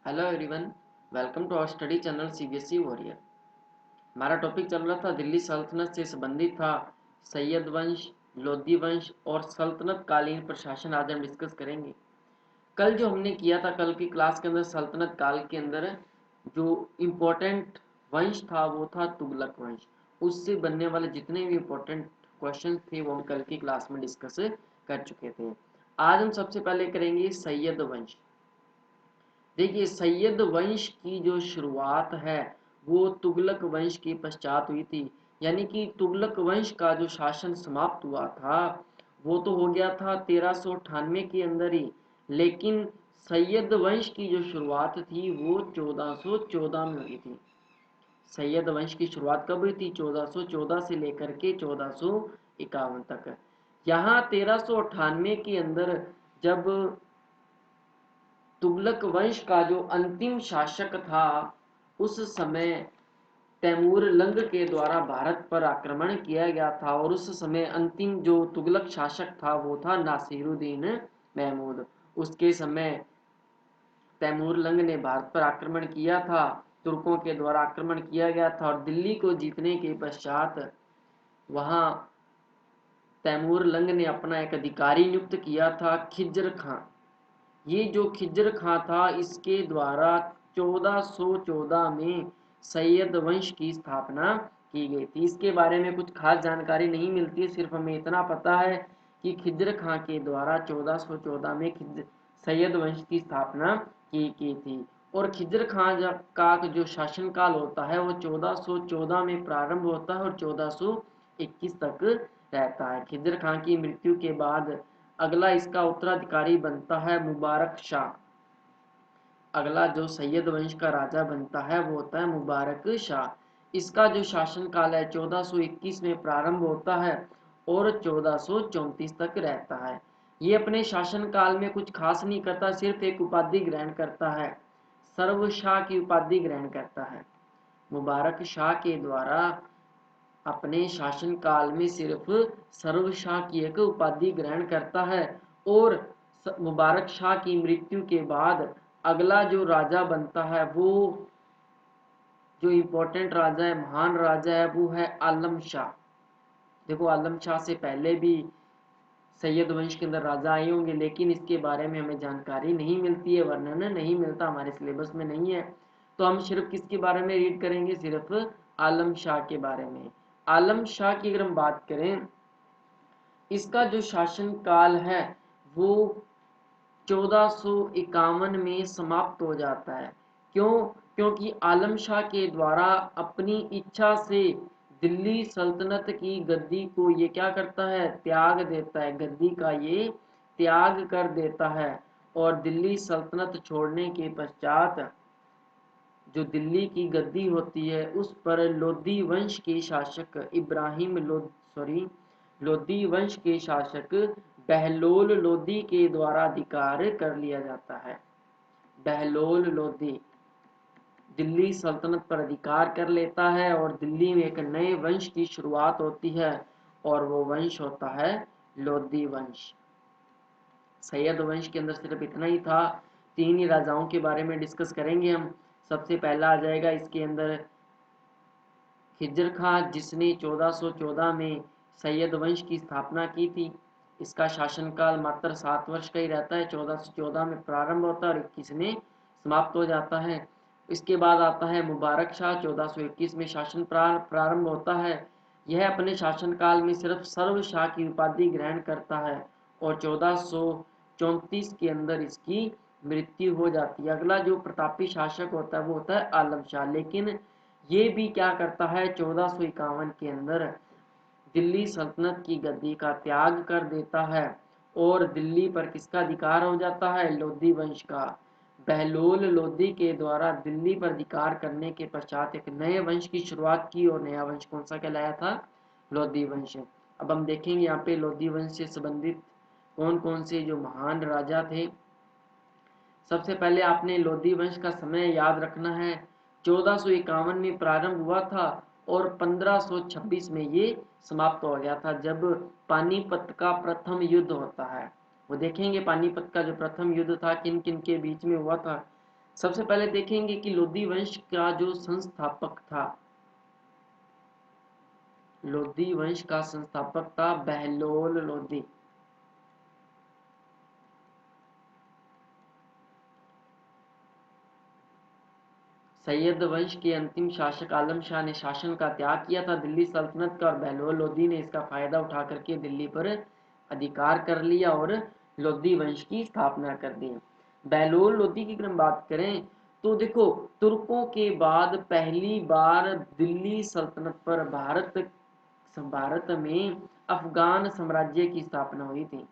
Hello everyone, welcome to our study channel CBSE warrior. हमारा topic चल रहा था दिल्ली सल्तनत से संबंधित था सैयद वंश, लोधी वंश और सल्तनत कालीन प्रशासन। आज हम डिस्कस करेंगे। कल जो हमने किया था, कल की क्लास के अंदर सल्तनत काल के अंदर जो इम्पोर्टेंट वंश था वो था तुगलक वंश। उससे बनने वाले जितने भी इम्पोर्टेंट क्वेश्चन थे वो हम कल की क्लास में डिस्कस कर चुके थे। आज हम सबसे पहले करेंगे सैयद वंश। देखिए, सैयद वंश की जो शुरुआत है वो तुगलक वंश के पश्चात हुई थी। यानी कि तुगलक वंश का जो शासन समाप्त हुआ था वो तो हो गया था 1398 के अंदर ही, लेकिन सैयद वंश की जो शुरुआत थी वो 1414 में हुई थी। सैयद वंश की शुरुआत कब हुई थी? 1414 से लेकर के 1451 तक। यहाँ 1398 के अंदर जब तुगलक वंश का जो अंतिम शासक था उस समय तैमूर लंग के द्वारा भारत पर आक्रमण किया गया था, और उस समय अंतिम जो तुगलक शासक था वो था नासिरुद्दीन महमूद। उसके समय तैमूर लंग ने भारत पर आक्रमण किया था, तुर्कों के द्वारा आक्रमण किया गया था, और दिल्ली को जीतने के पश्चात वहां तैमूर लंग ने अपना एक अधिकारी नियुक्त किया था, खिज्र खां। ये जो खिज्र खां था इसके द्वारा 1414 में सैयद वंश की स्थापना की गई थी। इसके बारे में कुछ खास जानकारी नहीं मिलती है, सिर्फ हमें इतना पता है कि खिज्र खां के द्वारा 1414 में सैयद वंश की स्थापना की थी। और खिज्र खां का जो शासनकाल होता है वो 1414 में प्रारंभ होता है और 1421 तक रहता है। खिज्र खां की मृत्यु के बाद अगला इसका उत्तराधिकारी बनता है मुबारक शाह। अगला जो सैयद वंश का राजा बनता है वो होता है मुबारक शाह। इसका जो शासन काल है 1421 में प्रारंभ होता है और 1434 तक रहता है। ये अपने शासन काल में कुछ खास नहीं करता, सिर्फ एक उपाधि ग्रहण करता है, सर्वशाह की उपाधि ग्रहण करता है। मुबारक शाह के द्वारा अपने शासन काल में सिर्फ सर्वशाह की एक उपाधि ग्रहण करता है, और मुबारक शाह की मृत्यु के बाद अगला जो राजा बनता है वो जो इम्पोर्टेंट राजा है, महान राजा है, वो है आलम शाह। देखो, आलम शाह से पहले भी सैयद वंश के अंदर राजा आए होंगे, लेकिन इसके बारे में हमें जानकारी नहीं मिलती है, वर्णन नहीं मिलता, हमारे सिलेबस में नहीं है। तो हम सिर्फ किसके बारे में रीड करेंगे? सिर्फ आलम शाह के बारे में। आलम शाह की अगर हम बात करें, इसका जो शासन काल है वो 1451 में समाप्त हो जाता है। क्यों? क्योंकि आलम शाह के द्वारा अपनी इच्छा से दिल्ली सल्तनत की गद्दी को ये क्या करता है? त्याग देता है। गद्दी का ये त्याग कर देता है, और दिल्ली सल्तनत छोड़ने के पश्चात जो दिल्ली की गद्दी होती है उस पर लोधी वंश के शासक लोधी वंश के शासक बहलोल लोधी के द्वारा अधिकार कर लिया जाता है। बहलोल लोधी दिल्ली सल्तनत पर अधिकार कर लेता है और दिल्ली में एक नए वंश की शुरुआत होती है, और वो वंश होता है लोधी वंश। सैयद वंश के अंदर सिर्फ इतना ही था। तीन ही राजाओं के बारे में डिस्कस करेंगे हम। सबसे पहला आ जाएगा इसके अंदर खिज्र खां, जिसने 1414 में सैयद वंश की स्थापना की थी। इसका शासनकाल मात्र 7 वर्ष का ही रहता है। 1414 में प्रारंभ होता है और 21 में समाप्त हो जाता है। इसके बाद आता है मुबारक शाह, 1421 में शासन प्रारंभ होता है। यह अपने शासनकाल में सिर्फ सर्वशाह की उपाधि ग्रहण करता है और 1434 के अंदर इसकी मृत्यु हो जाती है। अगला जो प्रतापी शासक होता है वो होता है आलम शाह, लेकिन ये भी क्या करता है? 1451 के अंदर दिल्ली सल्तनत की गद्दी का त्याग कर देता है, और दिल्ली पर किसका अधिकार हो जाता है? लोधी वंश का। बहलोल लोधी के द्वारा दिल्ली पर अधिकार करने के पश्चात एक नए वंश की शुरुआत की, और नया वंश कौन सा कहलाया था? लोधी वंश। अब हम देखेंगे यहाँ पे लोधी वंश से संबंधित कौन कौन से जो महान राजा थे। सबसे पहले आपने लोधी वंश का समय याद रखना है। 1451 में प्रारंभ हुआ था और 1526 में ये समाप्त हो गया था, जब पानीपत का प्रथम युद्ध होता है। वो देखेंगे पानीपत का जो प्रथम युद्ध था किन किन के बीच में हुआ था। सबसे पहले देखेंगे कि लोधी वंश का जो संस्थापक था, लोधी वंश का संस्थापक था बहलोल लोधी। सैयद वंश के अंतिम शासक आलम शाह ने शासन का त्याग किया था दिल्ली सल्तनत का, और बहलोल लोधी ने इसका फायदा उठा करके दिल्ली पर अधिकार कर लिया और लोधी वंश की स्थापना कर दी। बहलोल लोधी की अगर हम बात करें तो देखो, तुर्कों के बाद पहली बार दिल्ली सल्तनत पर भारत में अफगान साम्राज्य की स्थापना हुई थी।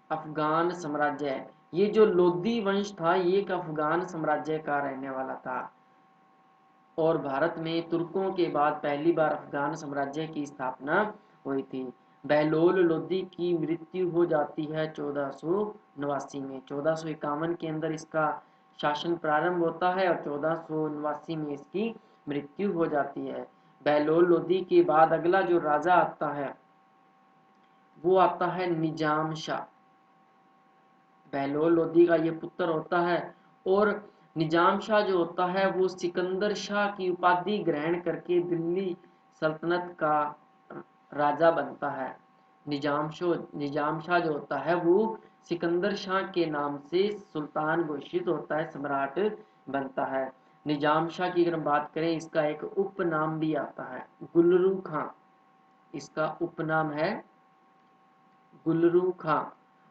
अफगान साम्राज्य, ये जो लोधी वंश था ये एक अफगान साम्राज्य का रहने वाला था, और भारत में तुर्कों के बाद पहली बार अफगान साम्राज्य की स्थापना हुई थी। बहलोल लोधी की मृत्यु हो जाती है 1489 में। 1451 के अंदर इसका शासन प्रारंभ होता है और 1489 में इसकी मृत्यु हो जाती है। बहलोल लोधी के बाद अगला जो राजा आता है वो आता है निजाम शाह। बहलोल लोधी का ये पुत्र होता है, और निजाम शाह जो होता है वो सिकंदर शाह की उपाधि ग्रहण करके दिल्ली सल्तनत का राजा बनता है। निजाम शाह जो होता है वो सिकंदर शाह के नाम से सुल्तान घोषित होता है, सम्राट बनता है। निजाम शाह की अगर हम बात करें, इसका एक उपनाम भी आता है गुलरू खां। इसका उपनाम है गुलरू खां,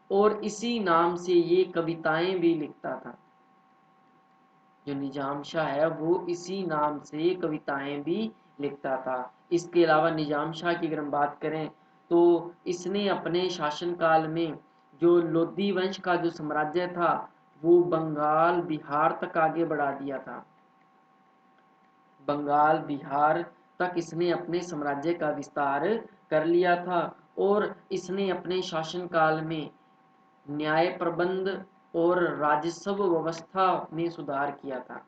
और इसी नाम से ये कविताएं भी लिखता था। जो निजाम शाह है वो इसी नाम से कविताएं भी लिखता था। इसके अलावा निजाम शाह की अगर हम बात करें तो इसने अपने शासनकाल में जो लोधी वंश का जो साम्राज्य था वो बंगाल बिहार तक आगे बढ़ा दिया था। बंगाल बिहार तक इसने अपने साम्राज्य का विस्तार कर लिया था, और इसने अपने शासनकाल में न्याय प्रबंध और राजस्व व्यवस्था में सुधार किया था।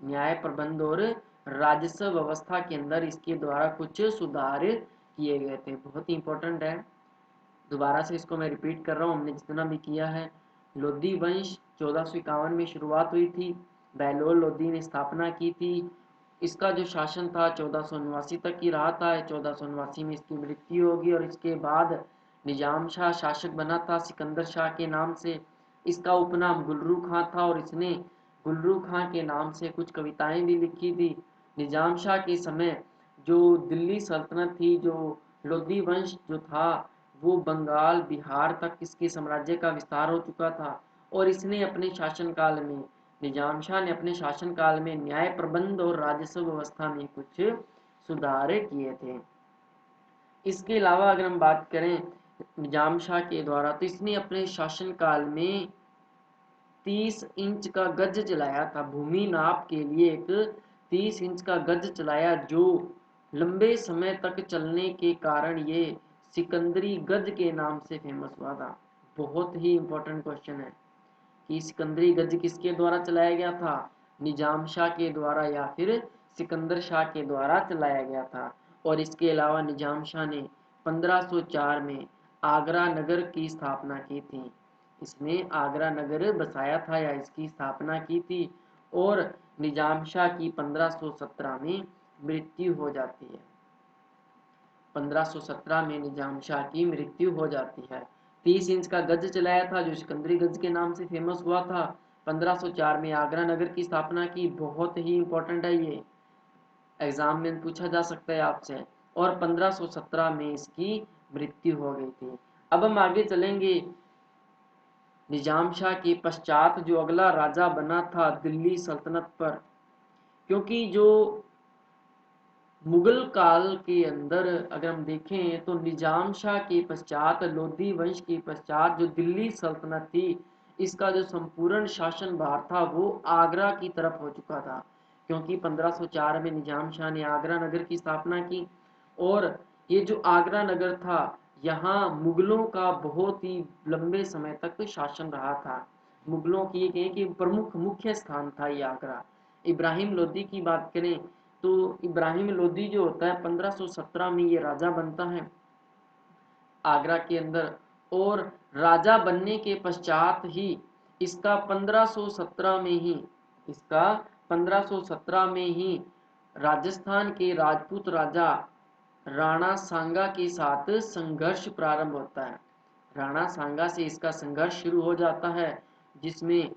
न्याय प्रबंध और राजस्व व्यवस्था के अंदर इसके द्वारा कुछ सुधार किए गए थे। बहुत ही इंपॉर्टेंट है, दोबारा से इसको मैं रिपीट कर रहा हूँ, हमने जितना भी किया है। लोधी वंश 1451 में शुरुआत हुई थी, बहलोल लोधी ने स्थापना की थी। इसका जो शासन था 1489 तक ही रहा था। 1489 में इसकी मृत्यु होगी, और इसके बाद निजाम शाह शासक बना था सिकंदर शाह के नाम से। इसका उपनाम गुलरू खां था, और इसने गुलरू खां के नाम से कुछ कविताएं भी लिखी थी। निजाम शाह के समय जो दिल्ली सल्तनत थी, जो लोधी वंश जो था वो बंगाल बिहार तक इसके साम्राज्य का विस्तार हो चुका था, और इसने अपने शासनकाल में निजाम शाह ने अपने शासनकाल में न्याय प्रबंध और राजस्व व्यवस्था में कुछ सुधार किए थे। इसके अलावा अगर हम बात करें निजाम शाह के द्वारा, तो इसने अपने शासनकाल में 30 इंच का गज चलाया था। भूमि नाप के लिए एक 30 इंच का गज चलाया, जो लंबे समय तक चलने के कारण ये सिकंदरी गज के नाम से फेमस हुआ था। बहुत ही इंपॉर्टेंट क्वेश्चन है कि सिकंदरी गज किसके द्वारा चलाया गया था, निजाम शाह के द्वारा या फिर सिकंदर शाह के द्वारा चलाया गया था। और इसके अलावा निजाम शाह ने 1504 में आगरा नगर की स्थापना की थी। इसने आगरा नगर बसाया था या इसकी स्थापना की थी, और निजाम शाह की 1517 में मृत्यु हो जाती है। 1517 में निजाम शाह की मृत्यु हो जाती है। 30 इंच का गज चलाया था जो सिकंदरी गज के नाम से फेमस हुआ था। 1504 में आगरा नगर की स्थापना की। बहुत ही इंपॉर्टेंट है ये, एग्जाम में पूछा जा सकता है आपसे। और 1517 में इसकी मृत्यु हो गई थी। अब हम आगे चलेंगे। निजाम शाह के पश्चात जो अगला राजा बना था दिल्ली सल्तनत पर, क्योंकि जो मुगल काल के अंदर अगर हम देखें तो निजाम शाह के पश्चात, लोधी वंश के पश्चात जो दिल्ली सल्तनत थी, इसका जो संपूर्ण शासन भार था वो आगरा की तरफ हो चुका था। क्योंकि 1504 में निजाम शाह ने आगरा नगर की स्थापना की, और ये जो आगरा नगर था यहाँ मुगलों का बहुत ही लंबे समय तक शासन रहा था। मुगलों की कहें कि प्रमुख मुख्य स्थान था ये आगरा। इब्राहिम लोदी की बात करें तो इब्राहिम लोदी जो होता है 1517 में ये राजा बनता है आगरा के अंदर, और राजा बनने के पश्चात ही इसका 1517 में ही राजस्थान के राजपूत राजा राणा सांगा के साथ संघर्ष प्रारंभ होता है। राणा सांगा से इसका संघर्ष शुरू हो जाता है, जिसमें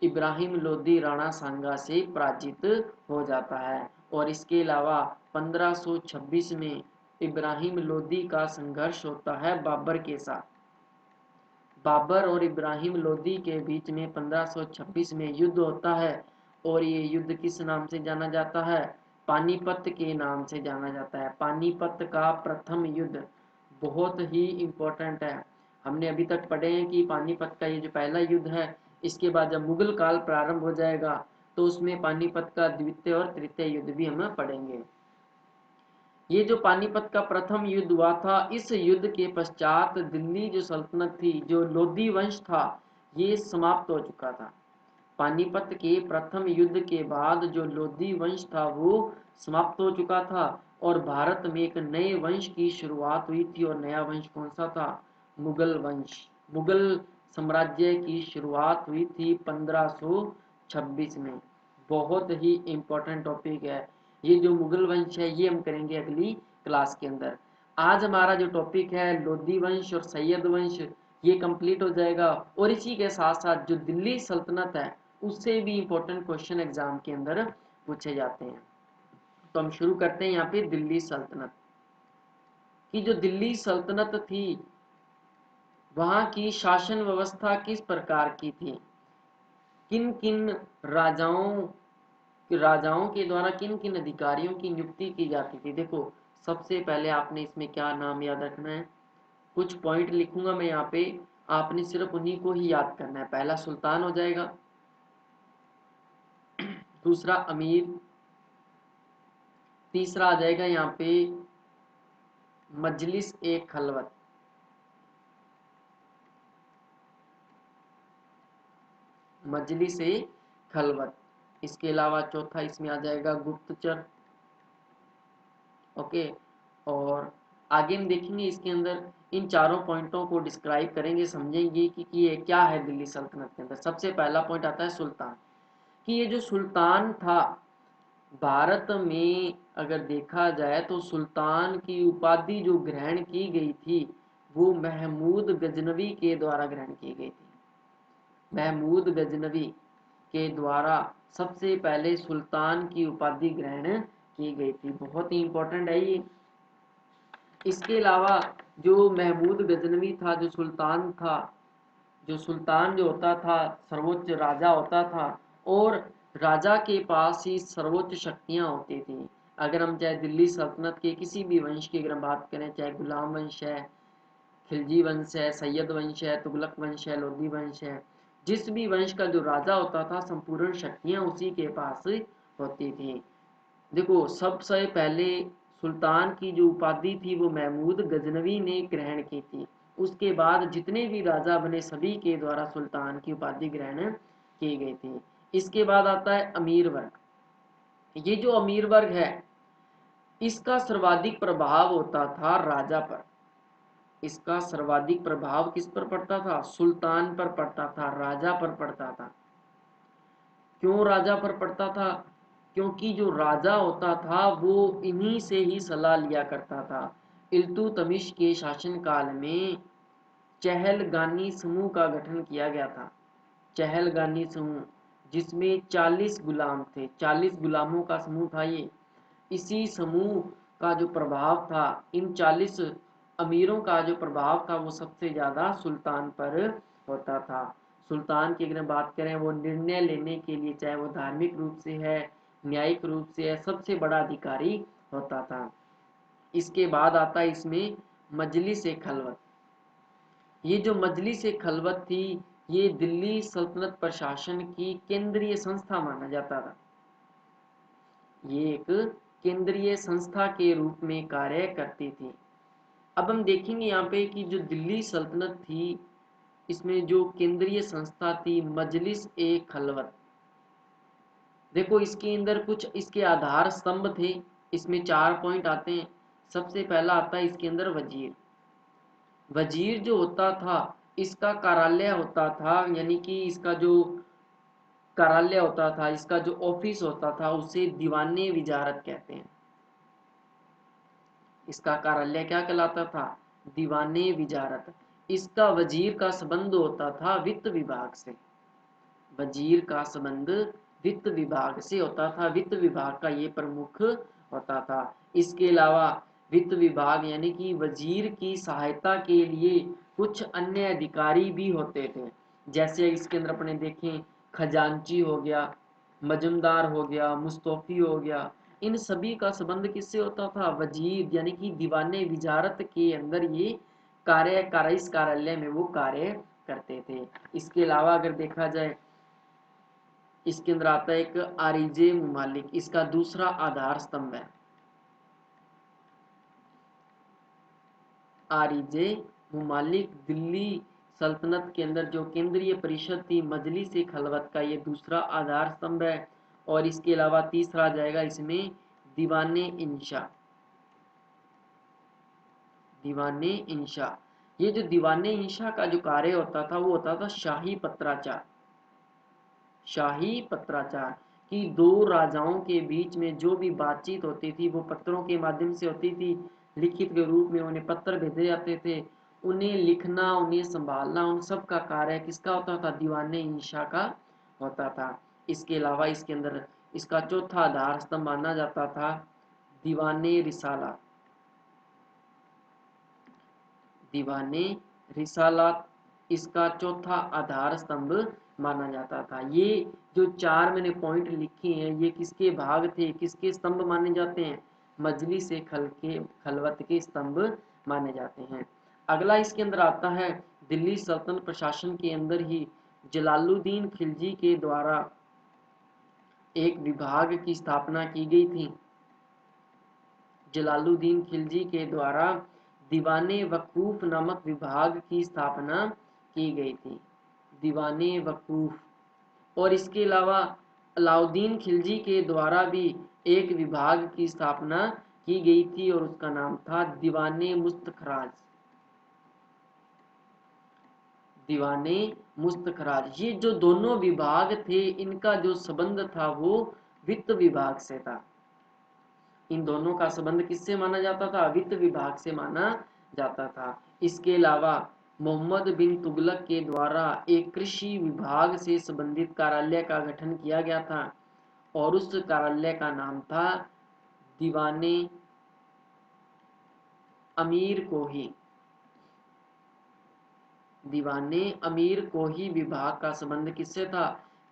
इब्राहिम लोदी राणा सांगा से पराजित हो जाता है। और इसके अलावा 1526 में इब्राहिम लोदी का संघर्ष होता है बाबर के साथ। बाबर और इब्राहिम लोदी के बीच में 1526 में युद्ध होता है, और ये युद्ध किस नाम से जाना जाता है? पानीपत के नाम से जाना जाता है। पानीपत का प्रथम युद्ध बहुत ही इम्पोर्टेंट है। हमने अभी तक पढ़े हैं कि पानीपत का ये जो पहला युद्ध है, इसके बाद जब मुगल काल प्रारंभ हो जाएगा तो उसमें पानीपत का द्वितीय और तृतीय युद्ध भी हम पढ़ेंगे। ये जो पानीपत का प्रथम युद्ध हुआ था, इस युद्ध के पश्चात दिल्ली जो सल्तनत थी, जो लोधी वंश था, ये समाप्त हो चुका था। पानीपत के प्रथम युद्ध के बाद जो लोधी वंश था वो समाप्त हो चुका था, और भारत में एक नए वंश की शुरुआत हुई थी। और नया वंश कौन सा था? मुगल वंश। मुगल साम्राज्य की शुरुआत हुई थी 1526 में। बहुत ही इम्पोर्टेंट टॉपिक है ये जो मुगल वंश है, ये हम करेंगे अगली क्लास के अंदर। आज हमारा जो टॉपिक है लोधी वंश और सैयद वंश, ये कंप्लीट हो जाएगा। और इसी के साथ साथ जो दिल्ली सल्तनत है, उससे भी इम्पोर्टेंट क्वेश्चन एग्जाम के अंदर पूछे जाते हैं। तो हम शुरू करते हैं यहाँ पे दिल्ली सल्तनत की। जो दिल्ली सल्तनत थी, वहाँ की शासन व्यवस्था किस प्रकार की थी? किन किन राजाओं के द्वारा किन किन अधिकारियों की नियुक्ति की जाती थी? देखो, सबसे पहले आपने इसमें क्या नाम याद रखना है? कुछ पॉइंट लिखूंगा मैं यहाँ पे, आपने सिर्फ उन्हीं को ही याद करना है। पहला सुल्तान हो जाएगा, दूसरा अमीर, तीसरा आ जाएगा यहाँ पे मजलिस ए खलवत, मजलिस ए खलवत। इसके अलावा चौथा इसमें आ जाएगा गुप्तचर। ओके, और आगे हम देखेंगे इसके अंदर इन चारों पॉइंटों को डिस्क्राइब करेंगे, समझेंगे कि ये क्या है दिल्ली सल्तनत के अंदर। सबसे पहला पॉइंट आता है सुल्तान, कि ये जो सुल्तान था भारत में, अगर देखा जाए तो सुल्तान की उपाधि जो ग्रहण की गई थी वो महमूद गजनवी के द्वारा ग्रहण की गई थी। महमूद गजनवी के द्वारा सबसे पहले सुल्तान की उपाधि ग्रहण की गई थी। बहुत ही इंपॉर्टेंट है ये। इसके अलावा जो महमूद गजनवी था, जो सुल्तान था, जो सुल्तान जो होता था सर्वोच्च राजा होता था, और राजा के पास ही सर्वोच्च शक्तियां होती थी। अगर हम चाहे दिल्ली सल्तनत के किसी भी वंश की अगर हम बात करें, चाहे गुलाम वंश है, खिलजी वंश है, सैयद वंश है, तुगलक वंश है, लोधी वंश है, जिस भी वंश का जो राजा होता था संपूर्ण शक्तियां उसी के पास होती थी। देखो, सबसे पहले सुल्तान की जो उपाधि थी वो महमूद गजनवी ने ग्रहण की थी। उसके बाद जितने भी राजा बने सभी के द्वारा सुल्तान की उपाधि ग्रहण की गई थी। इसके बाद आता है अमीर वर्ग। ये जो अमीर वर्ग है, इसका सर्वाधिक प्रभाव होता था राजा पर। इसका सर्वाधिक प्रभाव किस पर पड़ता था? सुल्तान पर पड़ता था, राजा पर पड़ता था। क्यों राजा पर पड़ता था? क्योंकि जो राजा होता था वो इन्हीं से ही सलाह लिया करता था। इल्तुतमिश के शासनकाल में चहलगानी समूह का गठन किया गया था। चहलगानी समूह, जिसमें 40 गुलाम थे, 40 गुलामों का समूह था ये। इसी समूह का जो प्रभाव था, इन 40 अमीरों का जो प्रभाव था वो सबसे ज़्यादा सुल्तान पर होता था। सुल्तान की अगर बात करें, वो निर्णय लेने के लिए, चाहे वो धार्मिक रूप से है, न्यायिक रूप से है, सबसे बड़ा अधिकारी होता था। इसके बाद आता है इसमें मजलिस ए खलवत। ये जो मजलिस ए खलवत थी, ये दिल्ली सल्तनत प्रशासन की केंद्रीय संस्था माना जाता था। ये एक केंद्रीय संस्था के रूप में कार्य करती थी। अब हम देखेंगे यहाँ पे कि जो दिल्ली सल्तनत थी, इसमें जो केंद्रीय संस्था थी मजलिस ए खलवत। देखो, इसके अंदर कुछ इसके आधार स्तंभ थे। इसमें 4 पॉइंट आते हैं। सबसे पहला आता है इसके अंदर वजीर। वजीर जो होता था इसका कार्यालय होता था, यानी कि इसका जो कार्यालय होता था, इसका जो ऑफिस होता था, उसे दीवाने विजारत कहते हैं। इसका कार्यालय क्या कहलाता था? दीवाने विजारत। इसका वजीर का संबंध होता था वित्त विभाग से। वजीर का संबंध वित्त विभाग से होता था, वित्त विभाग का ये प्रमुख होता था। इसके अलावा वित्त विभाग यानी कि वजीर की सहायता के लिए कुछ अन्य अधिकारी भी होते थे। जैसे इसके अंदर अपने देखें, खजांची हो गया, मजुमदार हो गया, मुस्तौफी हो गया, इन सभी का संबंध किससे होता था? वजीर यानी कि दीवाने विजारत के अंदर ये इस कार्यालय में वो कार्य करते थे। इसके अलावा अगर देखा जाए, इसके अंदर आता है एक आरिजे मुमालिक, इसका दूसरा आधार स्तंभ है। आरिजे मुमालिक दिल्ली सल्तनत के अंदर जो केंद्रीय परिषद थी, मजलिस खलवत का ये दूसरा आधार स्तंभ है। और इसके अलावा तीसरा आ जाएगा इसमें दीवाने इंशा। दीवाने इंशा, ये जो दीवाने इंशा का जो कार्य होता था वो होता था शाही पत्राचार। शाही पत्राचार कि दो राजाओं के बीच में जो भी बातचीत होती थी वो पत्रों के माध्यम से होती थी। लिखित के रूप में उन्हें पत्र भेजे जाते थे, उन्हें लिखना, उन्हें संभालना, उन सब का कार्य किसका होता था? दीवाने इंशा का होता था। इसके अलावा इसके अंदर इसका चौथा आधार स्तंभ माना जाता था दीवाने रिसाला। दीवाने रिसालात इसका चौथा आधार स्तंभ माना जाता था। ये जो चार मैंने पॉइंट लिखे हैं ये किसके भाग थे, किसके स्तंभ माने जाते हैं? मजलिस खलवत के स्तंभ माने जाते हैं। अगला इसके अंदर आता है दिल्ली सल्तनत प्रशासन के अंदर ही जलालुद्दीन खिलजी के द्वारा एक विभाग की स्थापना की गई थी। जलालुद्दीन खिलजी के द्वारा दीवाने वकूफ नामक विभाग की स्थापना की गई थी। दीवाने वकूफ। और इसके अलावा अलाउद्दीन खिलजी के द्वारा भी एक विभाग की स्थापना की गई थी और उसका नाम था दीवाने मुस्तखराज। दीवाने मुस्तखराज। ये जो दोनों विभाग थे इनका जो संबंध था वो वित्त विभाग से था। इन दोनों का संबंध किससे माना जाता था? वित्त विभाग से माना जाता था। इसके अलावा मोहम्मद बिन तुगलक के द्वारा एक कृषि विभाग से संबंधित कार्यालय का गठन किया गया था और उस कार्यालय का नाम था दीवाने अमीर कोही। दीवाने अमीर कोही विभाग का संबंध किससे था?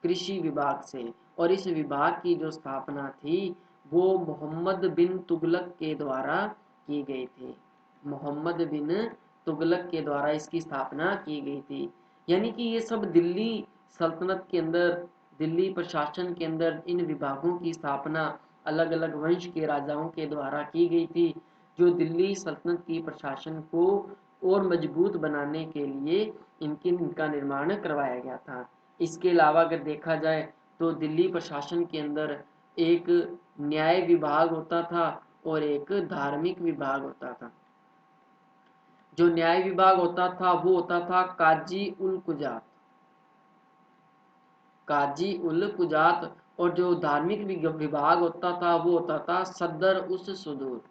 कृषि विभाग से। और इस विभाग की जो स्थापना थी वो मोहम्मद बिन तुगलक के द्वारा की गई थी। मोहम्मद बिन तुगलक के द्वारा इसकी स्थापना की गई थी। यानी कि ये सब दिल्ली सल्तनत के अंदर, दिल्ली प्रशासन के अंदर इन विभागों की स्थापना अलग अलग वंश के राजाओं के द्वारा की गई थी, जो दिल्ली सल्तनत की प्रशासन को और मजबूत बनाने के लिए इनका निर्माण करवाया गया था। इसके अलावा अगर देखा जाए तो दिल्ली प्रशासन के अंदर एक न्याय विभाग होता था और एक धार्मिक विभाग होता था। जो न्याय विभाग होता था वो होता था काजी उल कुजात। काजी उल कुजात। और जो धार्मिक विभाग होता था वो होता था सदर उस सुदूर।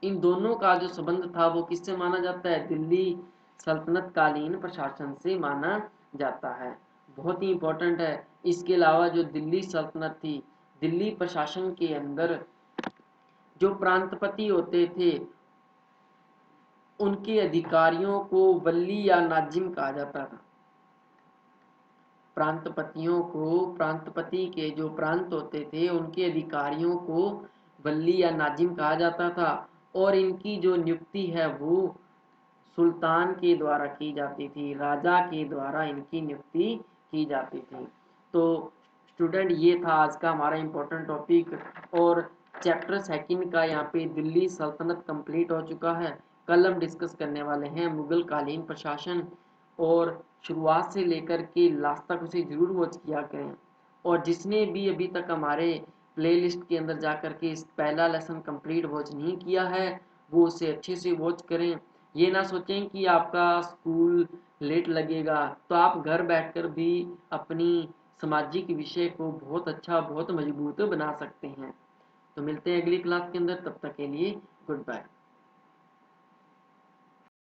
इन दोनों का जो संबंध था वो किससे माना जाता है? दिल्ली सल्तनत कालीन प्रशासन से माना जाता है। बहुत ही इंपॉर्टेंट है। इसके अलावा जो दिल्ली सल्तनत थी, दिल्ली प्रशासन के अंदर जो प्रांतपति होते थे उनके अधिकारियों को वली या नाजिम कहा जाता था। प्रांतपतियों को, प्रांतपति के जो प्रांत होते थे उनके अधिकारियों को वली या नाजिम कहा जाता था और इनकी जो नियुक्ति है वो सुल्तान के द्वारा की जाती थी, राजा के द्वारा इनकी नियुक्ति की जाती थी। तो स्टूडेंट ये था आज का हमारा इम्पोर्टेंट टॉपिक और चैप्टर सेकंड का यहाँ पे दिल्ली सल्तनत कंप्लीट हो चुका है। कल हम डिस्कस करने वाले हैं मुगल कालीन प्रशासन और शुरुआत से लेकर के लास्ट तक उसे जरूर वॉच किया करें। और जिसने भी अभी तक हमारे प्लेलिस्ट के अंदर जाकर के इस पहला लेसन कंप्लीट वॉच नहीं किया है वो उसे अच्छे से वॉच करें। ये ना सोचें कि आपका स्कूल लेट लगेगा, तो आप घर बैठकर भी अपनी सामाजिक विषय को बहुत अच्छा, बहुत मजबूत बना सकते हैं। तो मिलते हैं अगली क्लास के अंदर, तब तक के लिए गुड बाय।